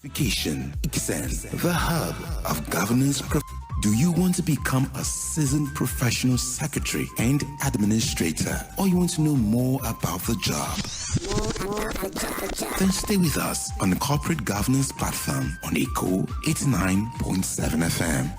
ICSAN, the hub of governance. Do you want to become a seasoned professional secretary and administrator, or you want to know more about the job? Then stay with us on the Corporate Governance Platform on ECO 89.7 FM.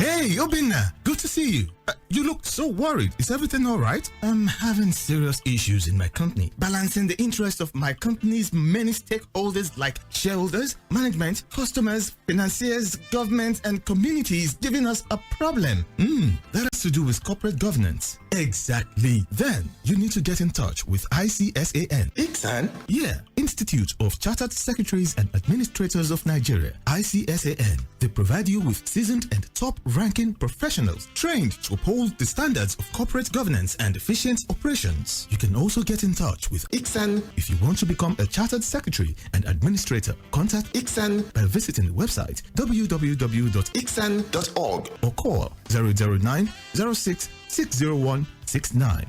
Hey, Obinna, good to see you. You look so worried. Is everything all right? I'm having serious issues in my company, balancing the interests of my company's many stakeholders like shareholders, management, customers, financiers, government, and communities giving us a problem. That has to do with corporate governance. Exactly. Then you need to get in touch with ICSAN. ICSAN? Yeah, Institute of Chartered Secretaries and Administrators of Nigeria, ICSAN. They provide you with seasoned and top-ranking professionals trained to uphold the standards of corporate governance and efficient operations. You can also get in touch with ICSAN if you want to become a chartered secretary and administrator. Contact ICSAN by visiting the website www.icsan.org or call 009 06 601 69.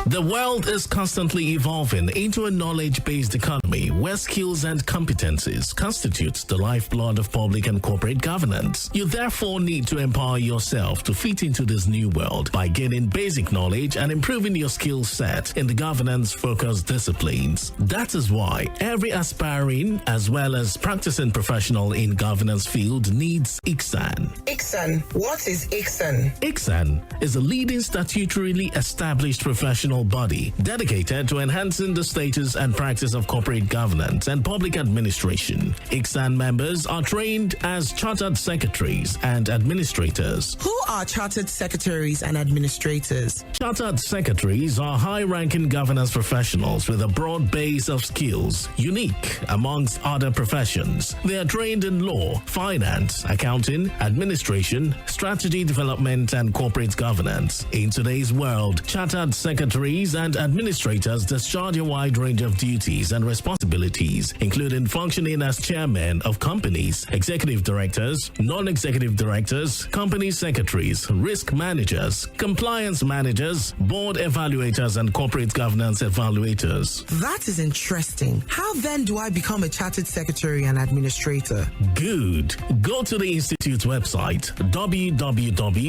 The world is constantly evolving into a knowledge-based economy where skills and competencies constitute the lifeblood of public and corporate governance. You therefore need to empower yourself to fit into this new world by gaining basic knowledge and improving your skill set in the governance-focused disciplines. That is why every aspiring as well as practicing professional in governance field needs ICSAN. ICSAN. What is ICSAN? ICSAN is a leading statutorily established professional body dedicated to enhancing the status and practice of corporate governance and public administration. ICSAN members are trained as chartered secretaries and administrators. Who are chartered secretaries and administrators? Chartered secretaries are high-ranking governance professionals with a broad base of skills, unique amongst other professions. They are trained in law, finance, accounting, administration, strategy development, and corporate governance. In today's world, chartered secretaries and administrators discharge a wide range of duties and responsibilities, including functioning as chairmen of companies, executive directors, non-executive directors, company secretaries, risk managers, compliance managers, board evaluators, and corporate governance evaluators. That is interesting. How then do I become a chartered secretary and administrator? Good. Go to the Institute's website, www.icsan.org.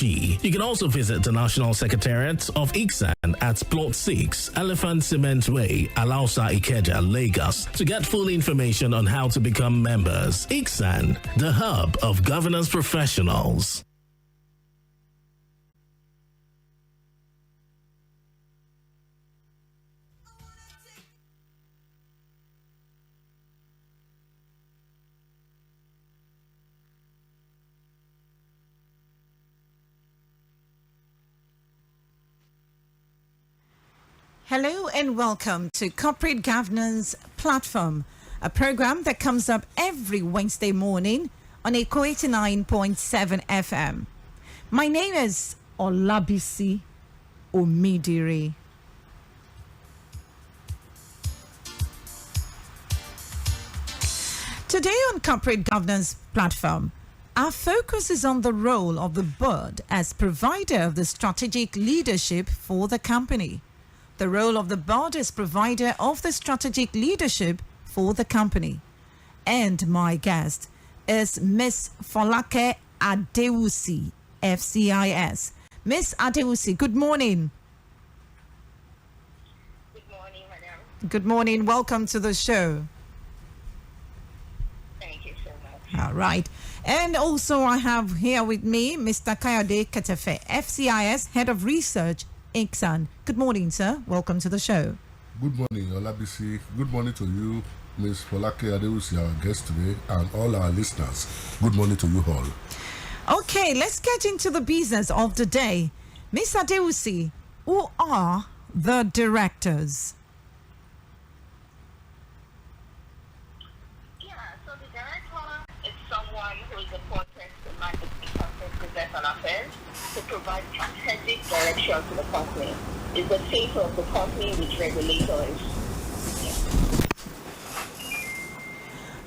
You can also visit the National Secretariat of ICSAN at Plot 6, Elephant Cement Way, Alausa, Ikeja, Lagos, to get full information on how to become members. ICSAN, the hub of governance professionals. Hello and welcome to Corporate Governance Platform, a program that comes up every Wednesday morning on ECO 89.7 FM. My name is Olabisi Omidire. Today on Corporate Governance Platform, our focus is on the role of the board as provider of the strategic leadership for the company. The role of the board as provider of the strategic leadership for the company. And my guest is Miss FOLAKE ADEWUSI, FCIS. Miss ADEWUSI, good morning. Good morning, madam. Good morning. Welcome to the show. Thank you so much. All right. And also I have here with me Mr. Kayode Ketefe, FCIS, Head of Research, ICSAN. Good morning, sir. Welcome to the show. Good morning, Olabisi. Good morning to you, Ms. FOLAKE ADEWUSI, our guest today, and all our listeners. Good morning to you all. Okay, let's get into the business of the day. Ms. ADEWUSI, who are the directors? Yeah, so the director is someone who is appointed to manage the company's business and affairs to provide strategic direction to the company. Is the face of the company with regulators.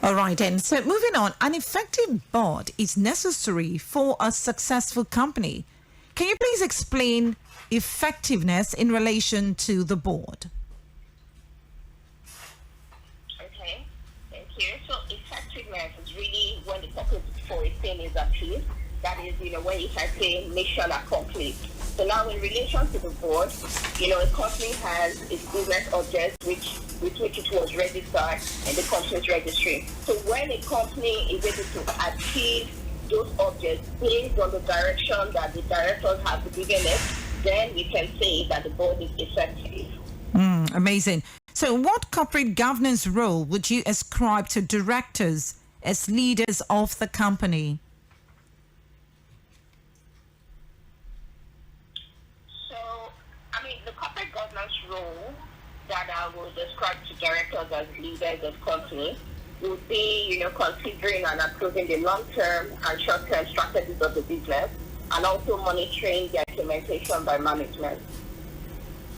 All right, then. So moving on, an effective board is necessary for a successful company. Can you please explain effectiveness in relation to the board? Okay, thank you. So effectiveness is really when the purpose for a thing is achieved. That is, when you can say mission accomplished. So now in relation to the board, a company has its business objects with which it was registered in the company's registry. So when a company is able to achieve those objects based on the direction that the directors have given it, then we can say that the board is effective. Amazing. So what corporate governance role would you ascribe to directors as leaders of the company? The corporate governance role that I would describe to directors as leaders of company would be, considering and approving the long-term and short-term strategies of the business and also monitoring the implementation by management.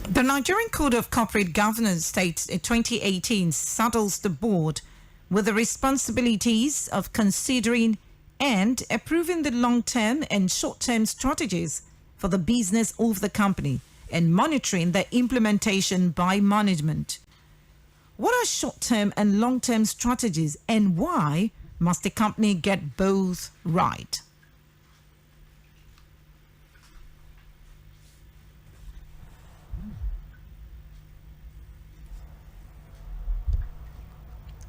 The Nigerian Code of Corporate Governance states in 2018 saddles the board with the responsibilities of considering and approving the long-term and short-term strategies for the business of the company and monitoring the implementation by management. What are short-term and long-term strategies, and why must the company get both right?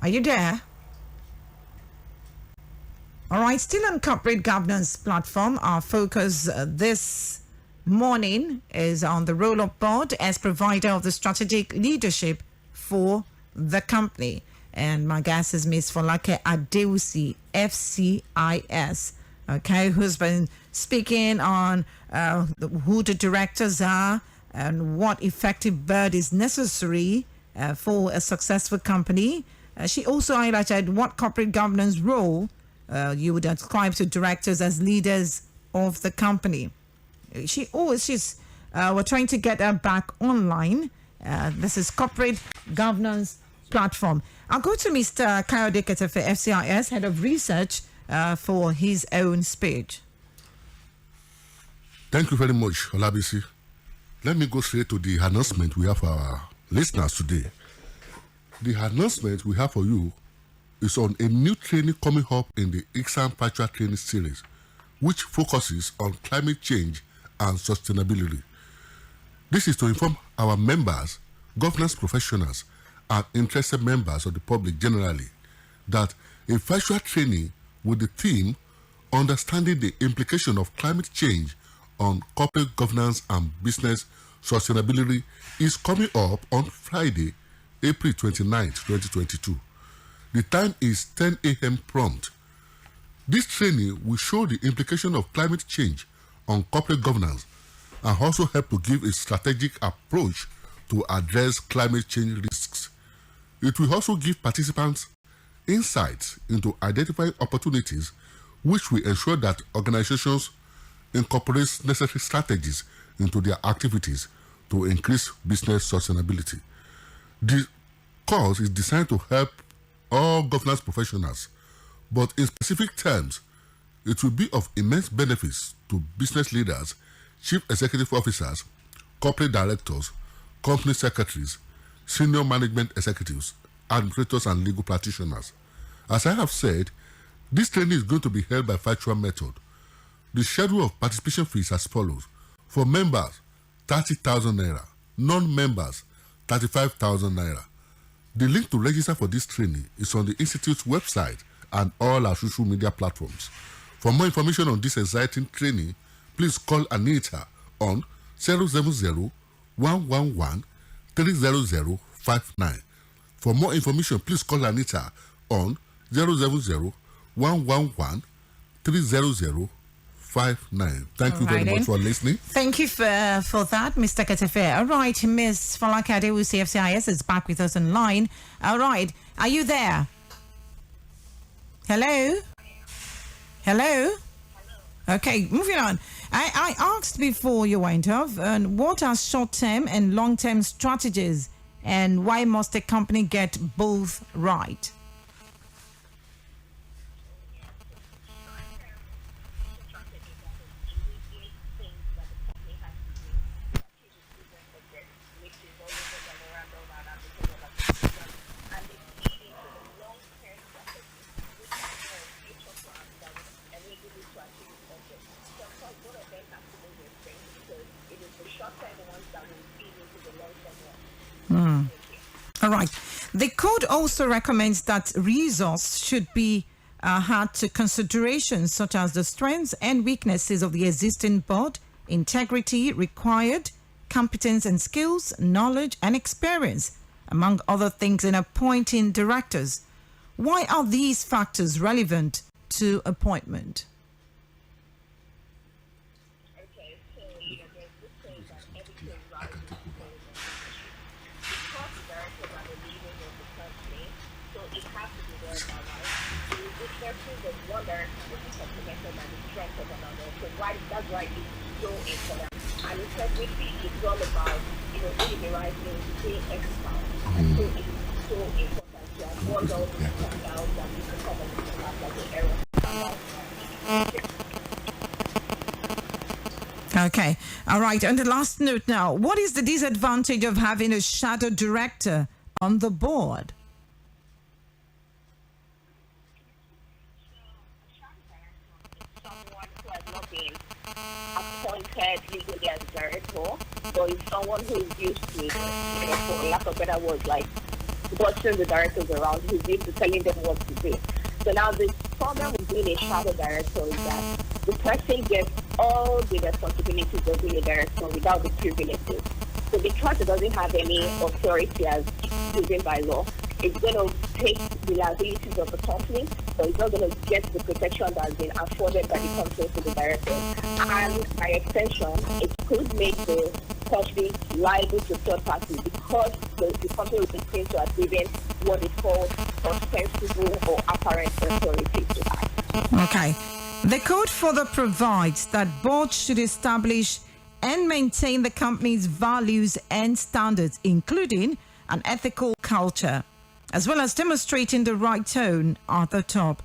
Are you there? All right, still on corporate governance platform, our focus this morning is on the role of board as provider of the strategic leadership for the company. And my guest is Ms. FOLAKE ADEWUSI, FCIS, okay, who's been speaking on who the directors are and what effective board is necessary for a successful company. She also highlighted what corporate governance role you would ascribe to directors as leaders of the company. We're trying to get her back online. This is corporate governance platform. I'll go to Mr. Kayode Ketefe, FCIS, head of research, for his own speech. Thank you very much, Olabisi. Let me go straight to the announcement we have for our listeners today. The announcement we have for you is on a new training coming up in the ICSAN Virtual Training Series, which focuses on climate change and sustainability. This is to inform our members, governance professionals, and interested members of the public generally that a virtual training with the theme Understanding the Implication of Climate Change on Corporate Governance and Business Sustainability is coming up on Friday, April 29th, 2022. The time is 10 a.m. prompt. This training will show the implication of climate change on corporate governance and also help to give a strategic approach to address climate change risks. It will also give participants insights into identifying opportunities which will ensure that organizations incorporate necessary strategies into their activities to increase business sustainability. The course is designed to help all governance professionals, but in specific terms, it will be of immense benefits to business leaders, chief executive officers, corporate directors, company secretaries, senior management executives, administrators, and legal practitioners. As I have said, this training is going to be held by virtual method. The schedule of participation fees as follows. For members, 30,000 naira. Non-members, 35,000 naira. The link to register for this training is on the Institute's website and all our social media platforms. For more information on this exciting training, please call Anita on 070-111-30059. For more information, please call Anita on 070-111-30059. Thank you very much for listening. Thank you for that, Mr. Ketefe. All right, Ms. FOLAKE ADEWUSI, FCIS, is back with us online. All right, are you there? Hello? Hello? Okay, moving on. I asked before you went off, what are short-term and long-term strategies, and why must a company get both right? that will feed into the long-term one. All right. The code also recommends that resource should be had to considerations such as the strengths and weaknesses of the existing board, integrity required, competence and skills, knowledge and experience, among other things, in appointing directors. Why are these factors relevant to appointment? Okay, so there's this thing that everything rises to because the directors are the leaders of the company, so it has to be there by right. So if there's one director will be complemented by the strength of another, so that's why it's so important. And integrity is all about, doing the right thing, being expert. And so it's so important to avoid all these scandals that people come and act like an error. Okay. All right. On the last note now, what is the disadvantage of having a shadow director on the board? Someone who has not been appointed legally as director, but is someone who is used to, for lack of better words, like bossing the directors around, who's used to telling them what to do. So now the problem with being a shadow director is that the person gets all the responsibilities of being a director without the privileges. So because it doesn't have any authority as given by law, it's going to take the liabilities of the company, so it's not going to get the protection that has been afforded by the company to the directors. And by extension, it could make the company liable to third parties because the company will be seen to have given what is called ostensible or apparent authority to act. Okay. The code further provides that boards should establish and maintain the company's values and standards, including an ethical culture, as well as demonstrating the right tone at the top.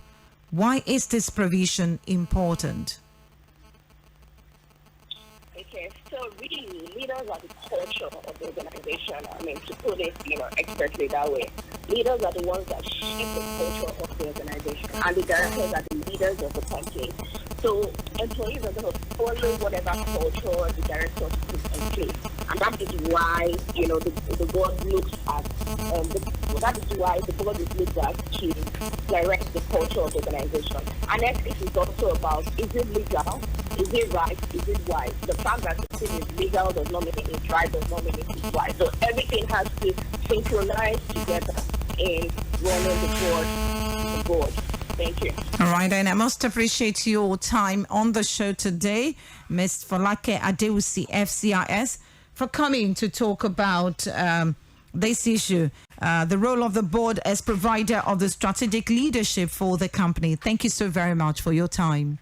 Why is this provision important? Okay, so really, leaders are the culture of the organization. I mean, to put it, expertly that way. Leaders are the ones that shape the culture of the organization, and the directors are the leaders of the company. So employees are going to follow whatever culture the directors put in place, and that is why the board looks at that is why the board is looked at to direct the culture of the organization. And ethics is also about, is it legal? Is it right? Is it wise? The fact that the thing is legal does not mean it's right, does not mean it's wise. So everything has to synchronize together in running the board. Thank you. All right, and I must appreciate your time on the show today, Ms. FOLAKE ADEWUSI, FCIS, for coming to talk about this issue, the role of the board as provider of the strategic leadership for the company. Thank you so very much for your time.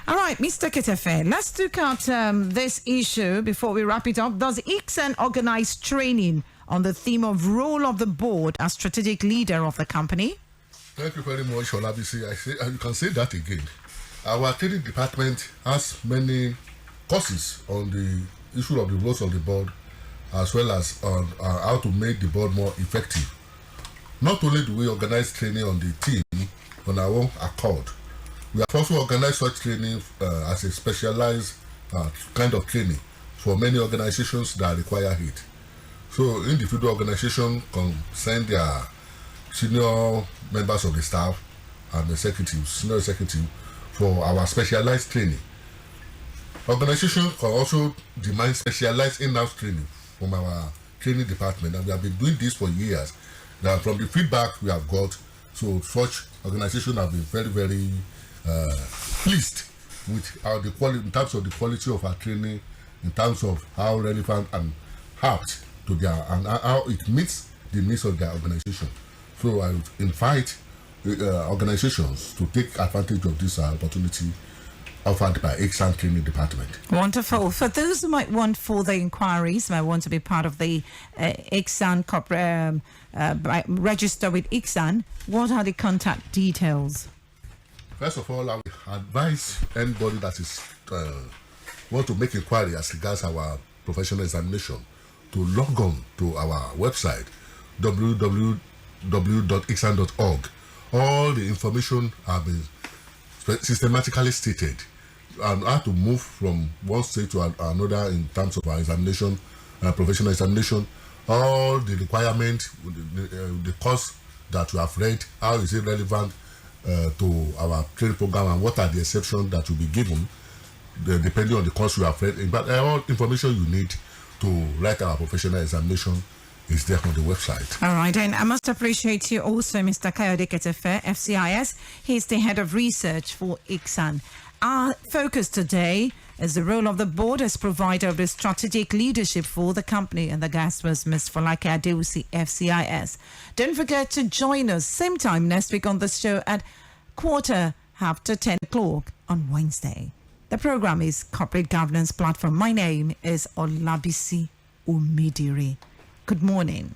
All right, Mr. Ketefe, let's look at this issue before we wrap it up. Does ICSAN organize training on the theme of role of the board as strategic leader of the company? Thank you very much, Olabisi. You can say that again. Our training department has many courses on the issue of the roles of the board, as well as on how to make the board more effective. Not only do we organize training on the team on our own accord, we have also organized such training as a specialized kind of training for many organizations that require it. So individual organizations can send their senior members of the staff and executives, senior executives, for our specialized training. Organizations can also demand specialized in-house training from our training department, and we have been doing this for years. Now, from the feedback we have got, so such organizations have been very, very pleased with the quality, in terms of the quality of our training, in terms of how relevant and apt to their, and how it meets the needs of their organization. So I would invite organizations to take advantage of this opportunity offered by ICSAN Training Department. Wonderful. For those who might want further inquiries, might want to be part of the ICSAN corporate register with ICSAN, what are the contact details? First of all, I would advise anybody that is want to make inquiry as regards our professional examination to log on to our website www.icsan.org. All the information have been systematically stated. and how to move from one state to another in terms of our examination, professional examination, all the requirements, the course that you have read, how is it relevant to our training program, and what are the exceptions that will be given depending on the course you have read. But all information you need to write our professional examination is there on the website. All right, and I must appreciate you also, Mr. Kayode Ketefe, FCIS. He's the head of research for ICSAN. Our focus today is the role of the board as provider of the strategic leadership for the company, and the guest was Ms. FOLAKE ADEWUSI, FCIS. Don't forget to join us same time next week on the show at 10:15 on Wednesday. The program is Corporate Governance Platform. My name is Olabisi Umidiri. Good morning.